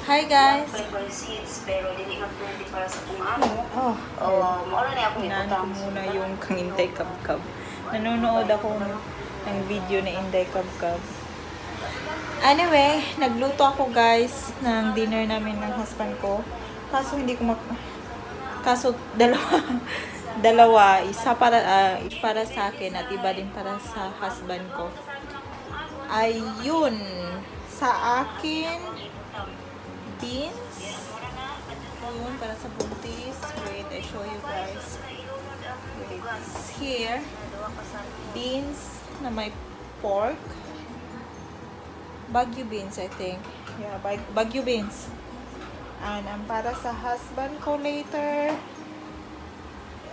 Hi guys! Flavor seeds, pero dili mag-20 para sa kung amo. Oh, Maura na akong Unahan ibutang. ko muna yung kang Inday Kabkab. Nanonood ako ng video na Inday Kabkab. Anyway, nagluto ako guys ng dinner namin ng husband ko. Kaso hindi ko Kaso dalawa. Isa para sa akin at iba din para sa husband ko. Ayun. Sa akin, beans. Ayun, para sa buntis. Wait, I show you guys. Wait, it's here. Beans na may pork. Baguio beans, I think. Yeah, Baguio beans. And para sa husband ko later,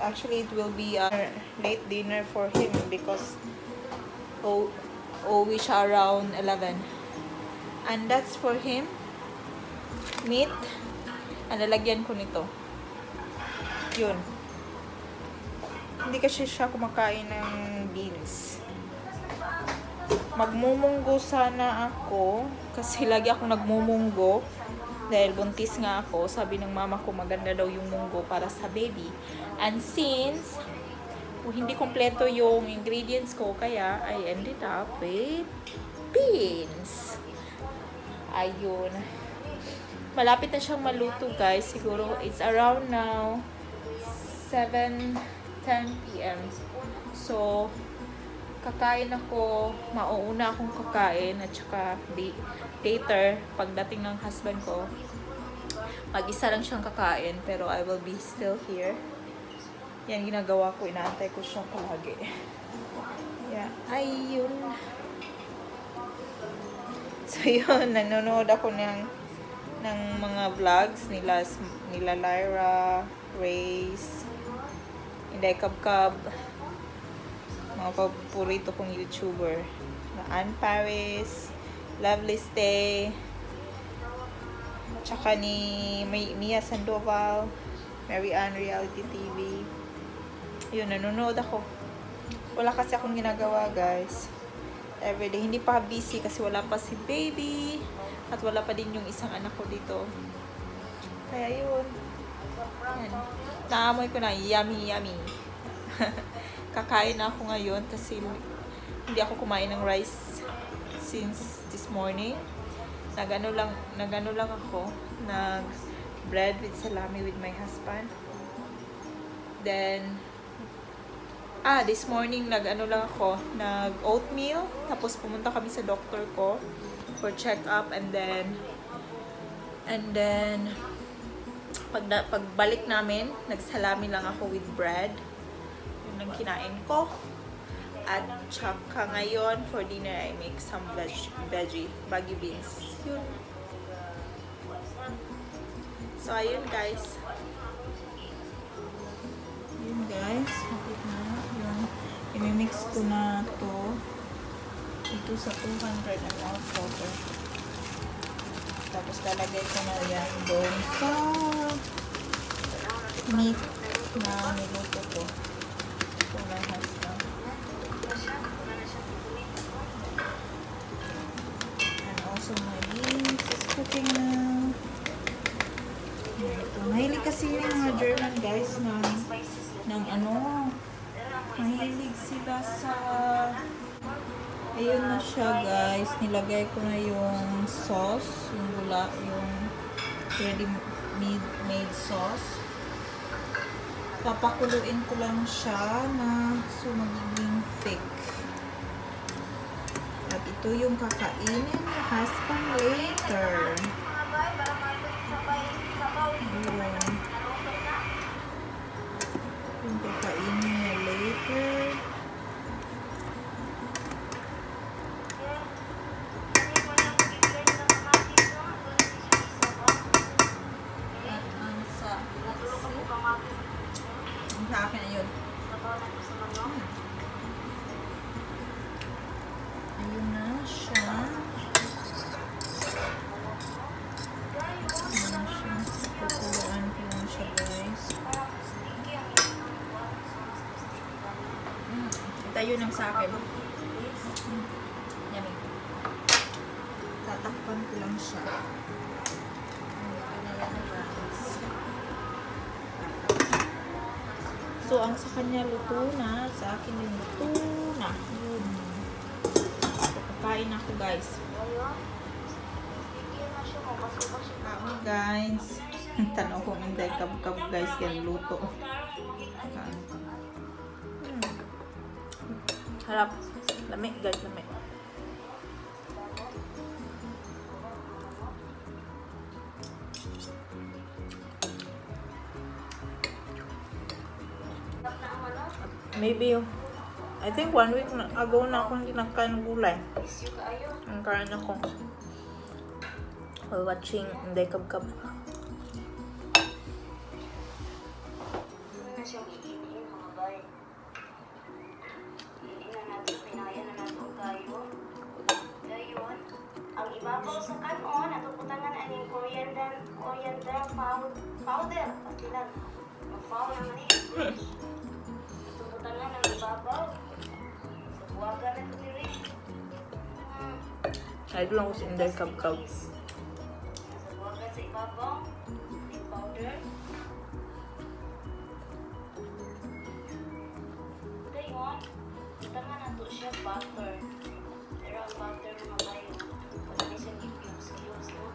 actually it will be a late dinner for him because we siya around 11. And that's for him. Meat. And lalagyan ko nito. Yun. Hindi kasi siya kumakain ng beans. Magmumunggo sana ako kasi lagi ako nagmumunggo dahil buntis nga ako. Sabi ng mama ko maganda daw yung munggo para sa baby. And since hindi kompleto yung ingredients ko, kaya I ended up with beans. Ayun. Malapit na siyang maluto guys. Siguro it's around now 7:10 p.m. So kakain ako, mauuna akong kakain at saka later, pagdating ng husband ko, mag-isa lang siyang kakain pero I will be still here. Yan ginagawa ko, inaantay ko siya palagi. Yeah, ayun. So yun, nanonood ako ng mga vlogs nila Lyra, Race, Inday Kabkab, mga paborito kong YouTuber na Ann Paris, Lovely Stay, tsaka ni Mia Sandoval, Mary Ann Reality TV. Yun, nanonood ako. Wala kasi akong ginagawa guys everyday. Hindi pa busy kasi wala pa si baby at wala pa din yung isang anak ko dito. Kaya yun. Yan. Naamoy ko na yummy. Kakain na ako ngayon kasi hindi ako kumain ng rice since this morning. Nagano lang ako, nag bread with salami with my husband. Then this morning nag oatmeal, tapos pumunta kami sa doctor ko for check up, and then pagbalik namin, nagsalami lang ako with bread. Yun ang kinain ko. At tsaka ngayon, for dinner, I make some veggie, Baguio beans. Yun. So, ayun guys. Yun guys. Kapit na. Yun. I-mix ko na to. Ito sa 200 ml water. Tapos lalagay ko na yan doon sa meat na niluto ko. And also my beans is cooking now. Ito. Mahilig kasi yung mga German guys ng mahilig sila sa ayun na siya guys. Nilagay ko na yung sauce, yung ready made sauce. Papakuluin ko lang siya so magiging thick. At ito yung kakainin ng husband later. Ayun. Yung kakainin niya later. At sa akin ayun. Ayun na siya. Kukuluan ko lang siya guys. Ito yun ang sa akin. Yummy. Tatakpan ko lang siya. So, ang sa kanya luto na. Sa akin din luto na. Yun. So, kakain ako, guys. Kaon, guys. Tanaw ko minday kab-kab, guys. Kaya luto. Harap. Lami, guys. Lami. Maybe, I think 1 week ago na akong kinakain ng gulay. Ang kain ako. While watching Inday Kab-Kab. Na siyang iiniin mga bay. Iiniin na natin, pinayan na natin gayon. Gayon. Ang ibabaw sa kanon, natuputangan aning coriander powder. Patilan. Mag-powder naman eh. Natuputangan ang ibabaw. Sa buwaga na ito diri. Idol lang ko si Inday Kab-Kab. Sa buwaga sa ibabaw. Yung powder. Gayon. Tangan na to siya butter. Pero ang butter mga bayo. Wala na siyang i-cubes, no?